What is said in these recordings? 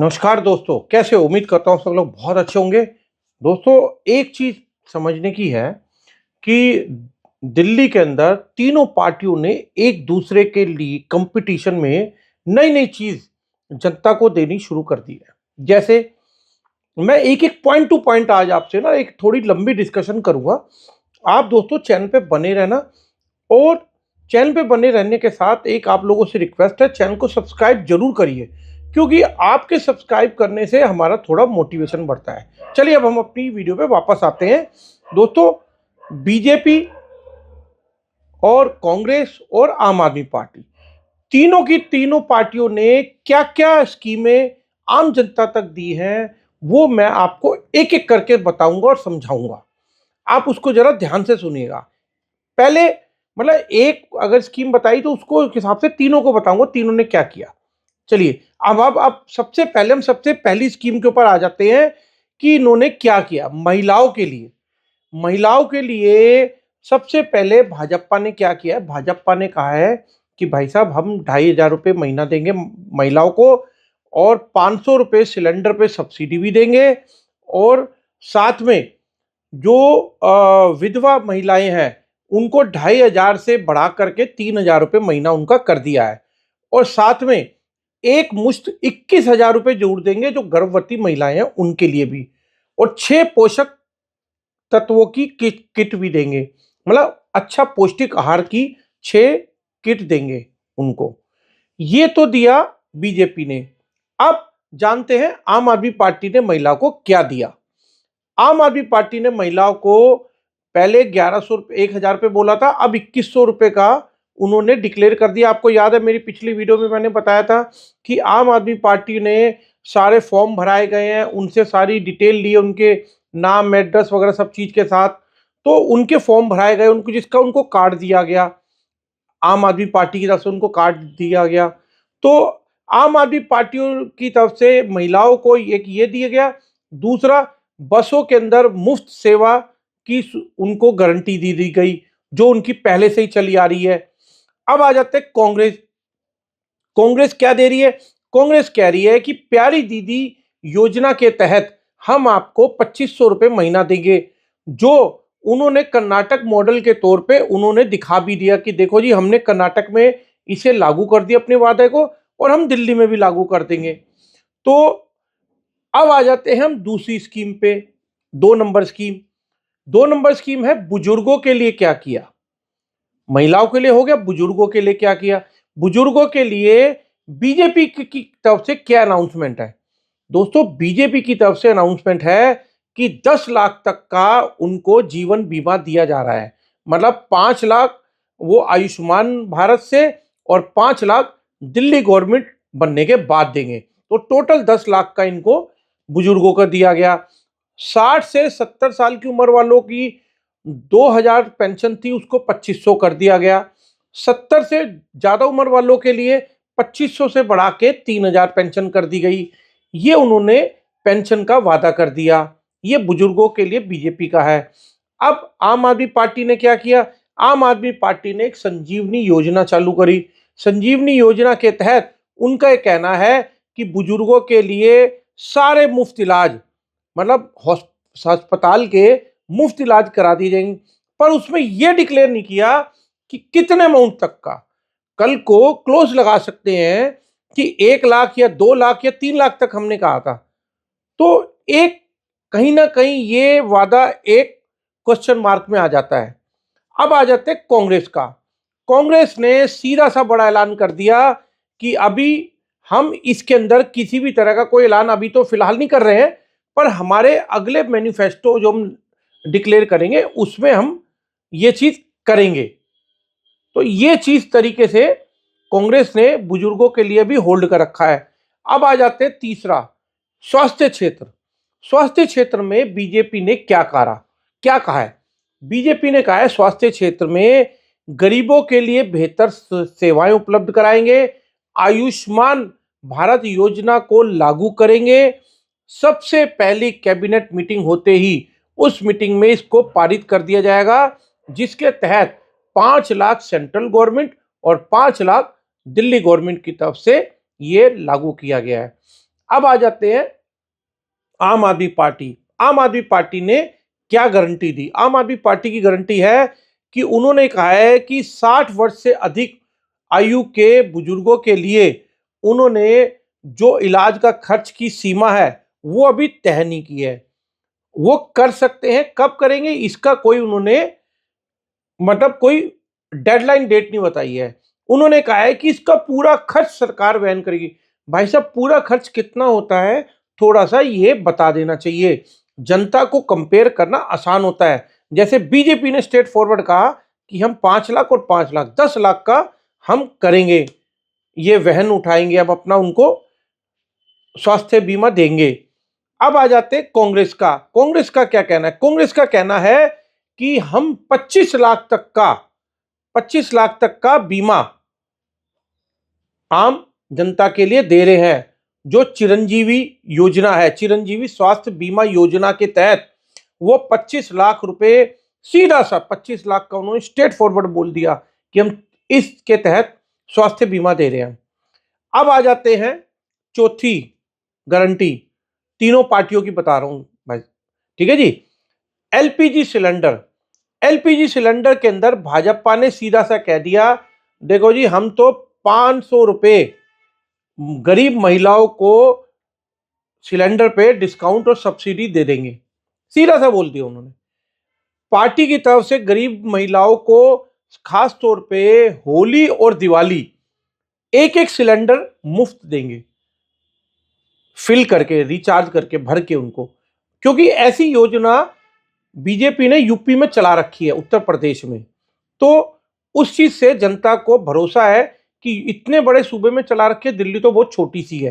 नमस्कार दोस्तों, कैसे हो? उम्मीद करता हूँ सब लोग बहुत अच्छे होंगे। दोस्तों, एक चीज़ समझने की है कि दिल्ली के अंदर तीनों पार्टियों ने एक दूसरे के लिए कंपटीशन में नई-नई चीज़ जनता को देनी शुरू कर दी है। जैसे मैं एक-एक पॉइंट टू पॉइंट आज आपसे ना एक थोड़ी लंबी डिस्कशन करूँगा। आप दोस्तों चैनल पे बने रहना और चैनल पे बने रहने के साथ एक आप लोगों से रिक्वेस्ट है, चैनल को सब्सक्राइब जरूर करिए क्योंकि आपके सब्सक्राइब करने से हमारा थोड़ा मोटिवेशन बढ़ता है। चलिए अब हम अपनी वीडियो पे वापस आते हैं। दोस्तों, बीजेपी और कांग्रेस और आम आदमी पार्टी तीनों की तीनों पार्टियों ने क्या क्या स्कीमें आम जनता तक दी हैं वो मैं आपको एक एक करके बताऊंगा और समझाऊंगा। आप उसको जरा ध्यान से सुनिएगा। पहले मतलब एक अगर स्कीम बताई तो उसको हिसाब से तीनों को बताऊंगा तीनों ने क्या किया। चलिए अब सबसे पहली स्कीम के ऊपर आ जाते हैं कि इन्होंने क्या किया महिलाओं के लिए सबसे पहले भाजपा ने क्या किया है। भाजपा ने कहा है कि भाई साहब हम 2,500 रुपये महीना देंगे महिलाओं को और 500 रुपये सिलेंडर पे सब्सिडी भी देंगे और साथ में जो विधवा महिलाएं हैं उनको 2,500 से बढ़ा करके 3,000 रुपये महीना उनका कर दिया है और साथ में एक मुश्त 21,000 रुपये जोड़ देंगे जो गर्भवती महिलाएं हैं उनके लिए भी और 6 पोषक तत्वों की किट भी देंगे। मतलब अच्छा पौष्टिक आहार की 6 किट देंगे उनको। ये तो दिया बीजेपी ने। अब जानते हैं आम आदमी पार्टी ने महिलाओं को क्या दिया। आम आदमी पार्टी ने महिलाओं को पहले 1100 रुपये 1,000 रुपये बोला था, अब 2100 रुपये का उन्होंने डिक्लेयर कर दिया। आपको याद है मेरी पिछली वीडियो में मैंने बताया था कि आम आदमी पार्टी ने सारे फॉर्म भराए गए हैं, उनसे सारी डिटेल ली, उनके नाम एड्रेस वगैरह सब चीज के साथ, तो उनके फॉर्म भराए गए, उनको जिसका उनको कार्ड दिया गया, आम आदमी पार्टी की तरफ से उनको कार्ड दिया गया। तो आम आदमी पार्टियों की तरफ से महिलाओं को एक ये दिया गया। दूसरा, बसों के अंदर मुफ्त सेवा की उनको गारंटी दी गई जो उनकी पहले से ही चली आ रही है। अब आ जाते हैं कांग्रेस। कांग्रेस क्या दे रही है? कांग्रेस कह रही है कि प्यारी दीदी योजना के तहत हम आपको 2,500 रुपये महीना देंगे, जो उन्होंने कर्नाटक मॉडल के तौर पे उन्होंने दिखा भी दिया कि देखो जी हमने कर्नाटक में इसे लागू कर दिया अपने वादे को और हम दिल्ली में भी लागू कर देंगे। तो अब आ जाते हैं हम दूसरी स्कीम पे। 2 नंबर स्कीम है बुजुर्गों के लिए क्या किया। महिलाओं के लिए हो गया, बुजुर्गों के लिए क्या किया। बुजुर्गों के लिए बीजेपी की तरफ से क्या अनाउंसमेंट है। दोस्तों, बीजेपी की तरफ से अनाउंसमेंट है कि 10 लाख तक का उनको जीवन बीमा दिया जा रहा है। मतलब 5 लाख वो आयुष्मान भारत से और 5 लाख दिल्ली गवर्नमेंट बनने के बाद देंगे, तो टोटल 10 लाख का इनको बुजुर्गों का दिया गया। 60 से 70 साल की उम्र वालों की 2,000 पेंशन थी, उसको 2,500 कर दिया गया। 70 से ज्यादा उम्र वालों के लिए 2,500 से बढ़ा के 3,000 पेंशन कर दी गई। ये उन्होंने पेंशन का वादा कर दिया। ये बुजुर्गों के लिए बीजेपी का है। अब आम आदमी पार्टी ने क्या किया? आम आदमी पार्टी ने एक संजीवनी योजना चालू करी। संजीवनी योजना के तहत उनका ये कहना है कि बुजुर्गों के लिए सारे मुफ्त इलाज, मतलब अस्पताल के मुफ्त इलाज करा दी जाएंगे, पर उसमें यह डिक्लेयर नहीं किया कि कितने अमाउंट तक का। कल को क्लोज लगा सकते हैं कि 1 लाख या 2 लाख या 3 लाख तक हमने कहा था। तो एक कहीं ना कहीं ये वादा एक क्वेश्चन मार्क में आ जाता है। अब आ जाते हैं कांग्रेस का। कांग्रेस ने सीधा सा बड़ा ऐलान कर दिया कि अभी हम इसके अंदर किसी भी तरह का कोई ऐलान अभी तो फिलहाल नहीं कर रहे हैं, पर हमारे अगले मैनिफेस्टो जो हम डिक्लेयर करेंगे उसमें हम ये चीज करेंगे। तो ये चीज तरीके से कांग्रेस ने बुजुर्गों के लिए भी होल्ड कर रखा है। अब आ जाते हैं तीसरा, स्वास्थ्य क्षेत्र। स्वास्थ्य क्षेत्र में बीजेपी ने क्या कहा है। बीजेपी ने कहा है स्वास्थ्य क्षेत्र में गरीबों के लिए बेहतर सेवाएं उपलब्ध कराएंगे, आयुष्मान भारत योजना को लागू करेंगे। सबसे पहली कैबिनेट मीटिंग होते ही उस मीटिंग में इसको पारित कर दिया जाएगा, जिसके तहत 5 लाख सेंट्रल गवर्नमेंट और 5 लाख दिल्ली गवर्नमेंट की तरफ से ये लागू किया गया है। अब आ जाते हैं आम आदमी पार्टी। आम आदमी पार्टी ने क्या गारंटी दी? आम आदमी पार्टी की गारंटी है कि उन्होंने कहा है कि 60 वर्ष से अधिक आयु के बुजुर्गों के लिए उन्होंने जो इलाज का खर्च की सीमा है वो अभी तय नहीं की है। वो कर सकते हैं, कब करेंगे इसका कोई उन्होंने मतलब कोई डेडलाइन डेट नहीं बताई है। उन्होंने कहा है कि इसका पूरा खर्च सरकार वहन करेगी। भाई साहब, पूरा खर्च कितना होता है थोड़ा सा ये बता देना चाहिए। जनता को कंपेयर करना आसान होता है। जैसे बीजेपी ने स्ट्रेट फॉरवर्ड कहा कि हम 5 लाख और 5 लाख 10 लाख का हम करेंगे, ये वहन उठाएंगे, अब अपना उनको स्वास्थ्य बीमा देंगे। अब आ जाते हैं कांग्रेस का। कांग्रेस का क्या कहना है? कांग्रेस का कहना है कि हम 25 लाख तक का बीमा आम जनता के लिए दे रहे हैं। जो चिरंजीवी योजना है, चिरंजीवी स्वास्थ्य बीमा योजना के तहत वो 25 लाख रुपए, सीधा सा 25 लाख का उन्होंने स्ट्रेट फॉरवर्ड बोल दिया कि हम इसके तहत स्वास्थ्य बीमा दे रहे हैं। अब आ जाते हैं चौथी गारंटी, तीनों पार्टियों की बता रहा हूं भाई, ठीक है जी। LPG cylinder. एलपीजी सिलेंडर के अंदर भाजपा ने सीधा सा कह दिया, देखो जी हम तो 500 रुपए गरीब महिलाओं को सिलेंडर पे डिस्काउंट और सब्सिडी दे देंगे। सीधा सा बोल दिया उन्होंने। पार्टी की तरफ से गरीब महिलाओं को खास तौर पे होली और दिवाली एक एक सिलेंडर मुफ्त देंगे, फिल करके, रिचार्ज करके, भर के उनको। क्योंकि ऐसी योजना बीजेपी ने यूपी में चला रखी है, उत्तर प्रदेश में, तो उस चीज से जनता को भरोसा है कि इतने बड़े सूबे में चला रखी है, दिल्ली तो बहुत छोटी सी है।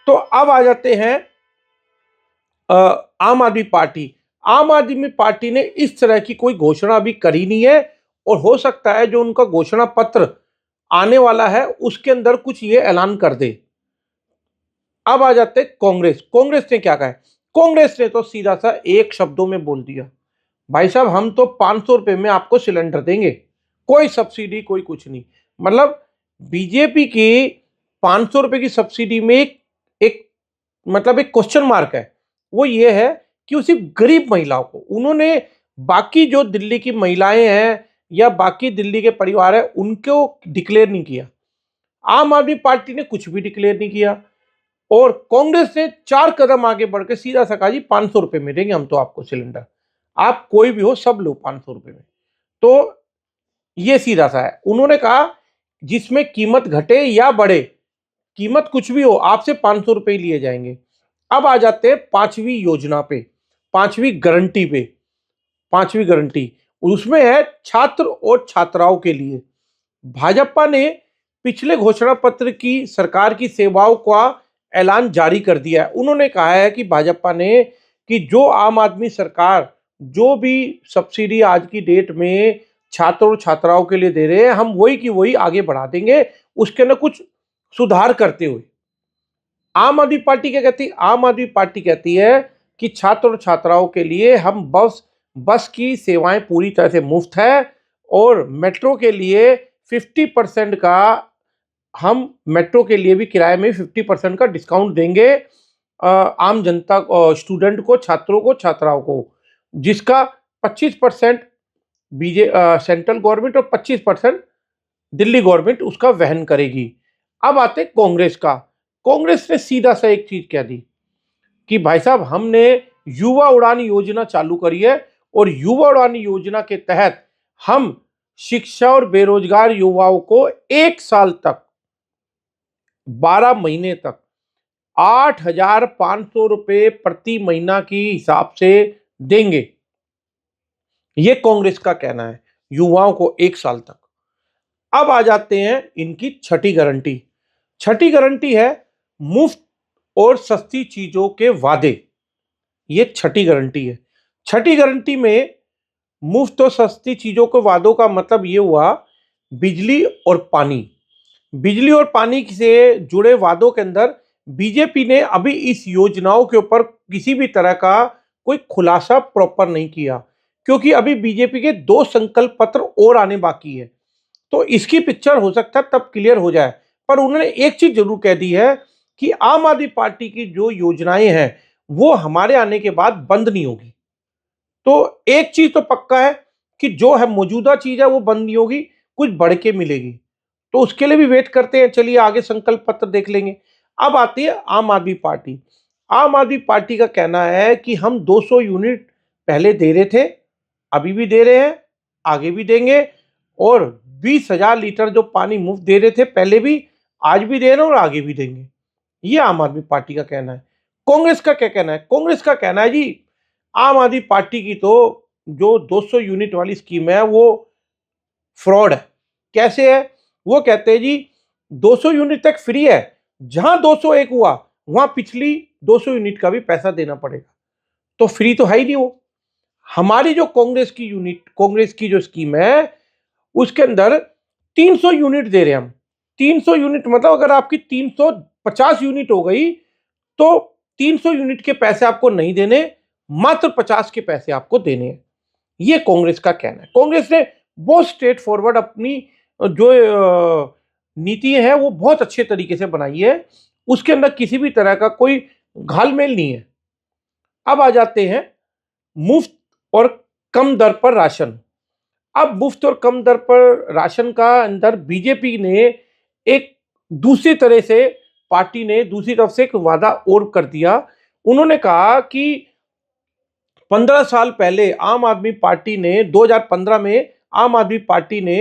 तो अब आ जाते हैं आम आदमी पार्टी। आम आदमी पार्टी ने इस तरह की कोई घोषणा अभी करी नहीं है, और हो सकता है जो उनका घोषणा पत्र आने वाला है उसके अंदर कुछ ये ऐलान कर दे। अब आ जाते हैं कांग्रेस। कांग्रेस ने क्या कहा है? कांग्रेस ने तो सीधा सा एक शब्दों में बोल दिया, भाई साहब हम तो 500 रुपए में आपको सिलेंडर देंगे, कोई सब्सिडी कोई कुछ नहीं। मतलब बीजेपी की 500 रुपए की सब्सिडी में एक मतलब एक क्वेश्चन मार्क है। वो ये है कि उसी गरीब महिलाओं को उन्होंने, बाकी जो दिल्ली की महिलाएं हैं या बाकी दिल्ली के परिवार है उनको डिक्लेयर नहीं किया। आम आदमी पार्टी ने कुछ भी डिक्लेयर नहीं किया, और कांग्रेस ने 4 कदम आगे बढ़ के सीधा सा कहा जी 500 रुपए में देंगे हम तो आपको सिलेंडर, आप कोई भी हो सब लो 500 रुपए में। तो ये सीधा सा है। उन्होंने कहा जिसमें कीमत घटे या बढ़े, कीमत कुछ भी हो, आपसे 500 रुपए ही लिए जाएंगे। अब आ जाते हैं पांचवी योजना पे, पांचवी गारंटी पे। पांचवी गारंटी उसमें है छात्र और छात्राओं के लिए। भाजपा ने पिछले घोषणा पत्र की सरकार की सेवाओं का ऐलान जारी कर दिया है। उन्होंने कहा है कि भाजपा ने कि जो आम आदमी सरकार जो भी सब्सिडी आज की डेट में छात्र और छात्राओं के लिए दे रहे हैं, हम वही की वही आगे बढ़ा देंगे, उसके अंदर कुछ सुधार करते हुए। आम आदमी पार्टी क्या कहती है? आम आदमी पार्टी कहती है कि छात्र और छात्राओं के लिए हम बस की सेवाएं पूरी तरह से मुफ्त है, और मेट्रो के लिए 50% का, हम मेट्रो के लिए भी किराए में 50% का डिस्काउंट देंगे आम जनता को, स्टूडेंट को, छात्रों को, छात्राओं को, जिसका 25% सेंट्रल गवर्नमेंट और 25% दिल्ली गवर्नमेंट उसका वहन करेगी। अब आते कांग्रेस का। कांग्रेस ने सीधा सा एक चीज कह दी कि भाई साहब हमने युवा उड़ान योजना चालू करी है, और युवा उड़ान योजना के तहत हम शिक्षा और बेरोजगार युवाओं को 1 साल तक, 12 महीने तक 8,500 रुपए प्रति महीना की हिसाब से देंगे। ये कांग्रेस का कहना है, युवाओं को 1 साल तक। अब आ जाते हैं इनकी छठी गारंटी। छठी गारंटी है मुफ्त और सस्ती चीजों के वादे। ये छठी गारंटी है। छठी गारंटी में मुफ्त और सस्ती चीजों के वादों का मतलब ये हुआ बिजली और पानी। बिजली और पानी से जुड़े वादों के अंदर बीजेपी ने अभी इस योजनाओं के ऊपर किसी भी तरह का कोई खुलासा प्रॉपर नहीं किया, क्योंकि अभी बीजेपी के 2 संकल्प पत्र और आने बाकी है। तो इसकी पिक्चर हो सकता है तब क्लियर हो जाए। पर उन्होंने एक चीज जरूर कह दी है कि आम आदमी पार्टी की जो योजनाएं हैं वो हमारे आने के बाद बंद नहीं होगी। तो एक चीज तो पक्का है कि जो है मौजूदा चीज है वो बंद नहीं होगी, कुछ बढ़ के मिलेगी। तो उसके लिए भी वेट करते हैं, चलिए आगे संकल्प पत्र देख लेंगे। अब आती है आम आदमी पार्टी। आम आदमी पार्टी का कहना है कि हम 200 यूनिट पहले दे रहे थे, अभी भी दे रहे हैं, आगे भी देंगे, और 20,000 लीटर जो पानी मुफ्त दे रहे थे पहले भी, आज भी दे रहे हैं और आगे भी देंगे। ये आम आदमी पार्टी का कहना है। कांग्रेस का क्या कहना है? कांग्रेस का कहना है जी आम आदमी पार्टी की तो जो 200 यूनिट वाली स्कीम है वो फ्रॉड है। कैसे है? वो कहते हैं जी 200 यूनिट तक फ्री है, जहां 201 हुआ वहां पिछली 200 यूनिट का भी पैसा देना पड़ेगा। तो फ्री तो है ही नहीं वो। हमारी जो कांग्रेस की जो स्कीम है उसके अंदर 300 यूनिट दे रहे हैं हम। 300 यूनिट मतलब अगर आपकी 350 यूनिट हो गई तो 300 यूनिट के पैसे आपको नहीं देने, मात्र 50 के पैसे आपको देने हैं। ये कांग्रेस का कहना है। कांग्रेस ने बहुत स्ट्रेट फॉरवर्ड अपनी जो नीति है वो बहुत अच्छे तरीके से बनाई है, उसके अंदर किसी भी तरह का कोई घालमेल नहीं है। अब आ जाते हैं मुफ्त और कम दर पर राशन। अब मुफ्त और कम दर पर राशन का अंदर बीजेपी ने एक दूसरी तरह से, पार्टी ने दूसरी तरफ से एक वादा और कर दिया। उन्होंने कहा कि 15 साल पहले आम आदमी पार्टी ने 2015 में आम आदमी पार्टी ने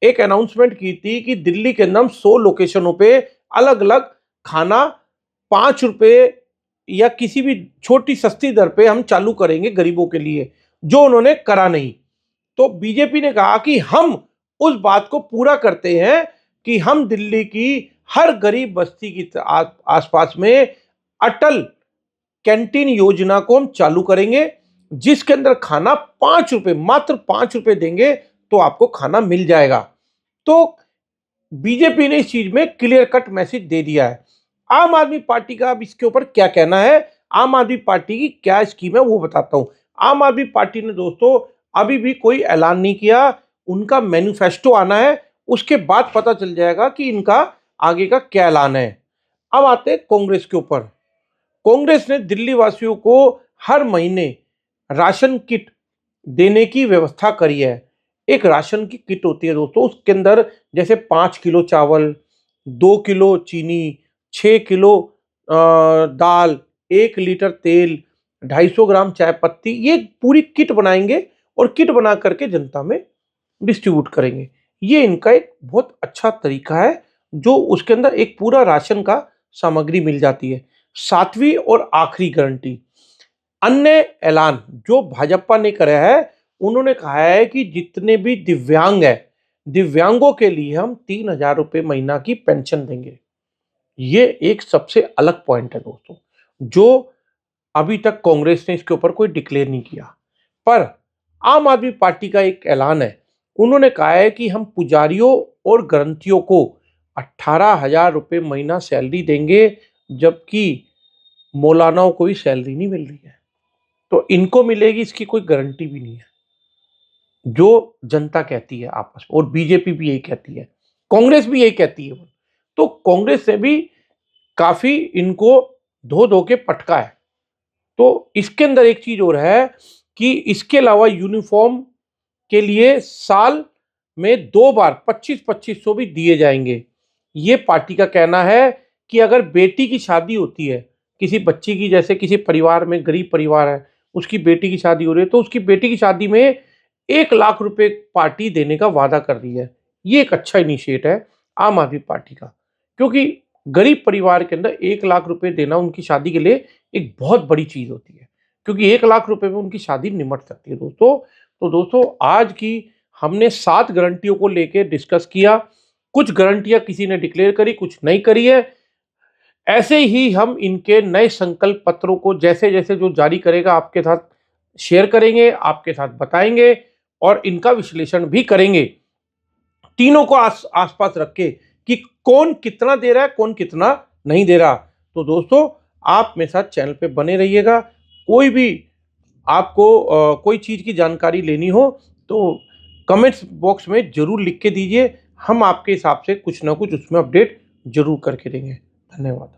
एक अनाउंसमेंट की थी कि दिल्ली के अंदर 100 लोकेशनों पे अलग अलग खाना 5 रुपए या किसी भी छोटी सस्ती दर पे हम चालू करेंगे गरीबों के लिए, जो उन्होंने करा नहीं। तो बीजेपी ने कहा कि हम उस बात को पूरा करते हैं कि हम दिल्ली की हर गरीब बस्ती की आसपास में अटल कैंटीन योजना को हम चालू करेंगे, जिसके अंदर खाना 5 रुपए, मात्र 5 रुपए देंगे तो आपको खाना मिल जाएगा। तो बीजेपी ने इस चीज में क्लियर कट मैसेज दे दिया है। आम आदमी पार्टी का अब इसके ऊपर क्या कहना है, आम आदमी पार्टी की क्या स्कीम है वो बताता हूं। आम आदमी पार्टी ने दोस्तों अभी भी कोई ऐलान नहीं किया, उनका मैनिफेस्टो आना है, उसके बाद पता चल जाएगा कि इनका आगे का क्या ऐलान है। अब आते हैं कांग्रेस के ऊपर। कांग्रेस ने दिल्ली वासियों को हर महीने राशन किट देने की व्यवस्था करी है। एक राशन की किट होती है दोस्तों, उसके अंदर जैसे 5 किलो चावल, 2 किलो चीनी, 6 किलो दाल, 1 लीटर तेल, 250 ग्राम चाय पत्ती, ये पूरी किट बनाएंगे और किट बना करके जनता में डिस्ट्रीब्यूट करेंगे। ये इनका एक बहुत अच्छा तरीका है, जो उसके अंदर एक पूरा राशन का सामग्री मिल जाती है। सातवीं और आखिरी गारंटी, अन्य ऐलान जो भाजपा ने करा है, उन्होंने कहा है कि जितने भी दिव्यांग है, दिव्यांगों के लिए हम 3,000 रुपये महीना की पेंशन देंगे। ये एक सबसे अलग पॉइंट है दोस्तों, जो अभी तक कांग्रेस ने इसके ऊपर कोई डिक्लेयर नहीं किया। पर आम आदमी पार्टी का एक ऐलान है, उन्होंने कहा है कि हम पुजारियों और ग्रंथियों को 18,000 रुपये महीना सैलरी देंगे, जबकि मौलानाओं को भी सैलरी नहीं मिल रही है। तो इनको मिलेगी इसकी कोई गारंटी भी नहीं है, जो जनता कहती है आपस में, और बीजेपी भी यही कहती है, कांग्रेस भी यही कहती है। तो कांग्रेस ने भी काफी इनको धो धो के पटका है। तो इसके अंदर एक चीज और है कि इसके अलावा यूनिफॉर्म के लिए साल में 2 बार 25-2500 भी दिए जाएंगे। ये पार्टी का कहना है कि अगर बेटी की शादी होती है, किसी बच्ची की, जैसे किसी परिवार में गरीब परिवार है, उसकी बेटी की शादी हो रही है, तो उसकी बेटी की शादी में 1 लाख रुपए पार्टी देने का वादा कर रही है। ये एक अच्छा इनिशिएटिव है आम आदमी पार्टी का, क्योंकि गरीब परिवार के अंदर 1 लाख रुपए देना उनकी शादी के लिए एक बहुत बड़ी चीज होती है, क्योंकि 1 लाख रुपए में उनकी शादी निमट सकती है दोस्तों। तो दोस्तों आज की हमने 7 गारंटियों को लेकर डिस्कस किया। कुछ गारंटियां किसी ने डिक्लेयर करी, कुछ नहीं करी है। ऐसे ही हम इनके नए संकल्प पत्रों को जैसे जैसे जो जारी करेगा आपके साथ शेयर करेंगे, आपके साथ बताएंगे और इनका विश्लेषण भी करेंगे, तीनों को आसपास रख के कि कौन कितना दे रहा है, कौन कितना नहीं दे रहा। तो दोस्तों आप मेरे साथ चैनल पे बने रहिएगा। कोई भी आपको कोई चीज़ की जानकारी लेनी हो तो कमेंट्स बॉक्स में जरूर लिख के दीजिए, हम आपके हिसाब से कुछ ना कुछ उसमें अपडेट जरूर करके देंगे। धन्यवाद।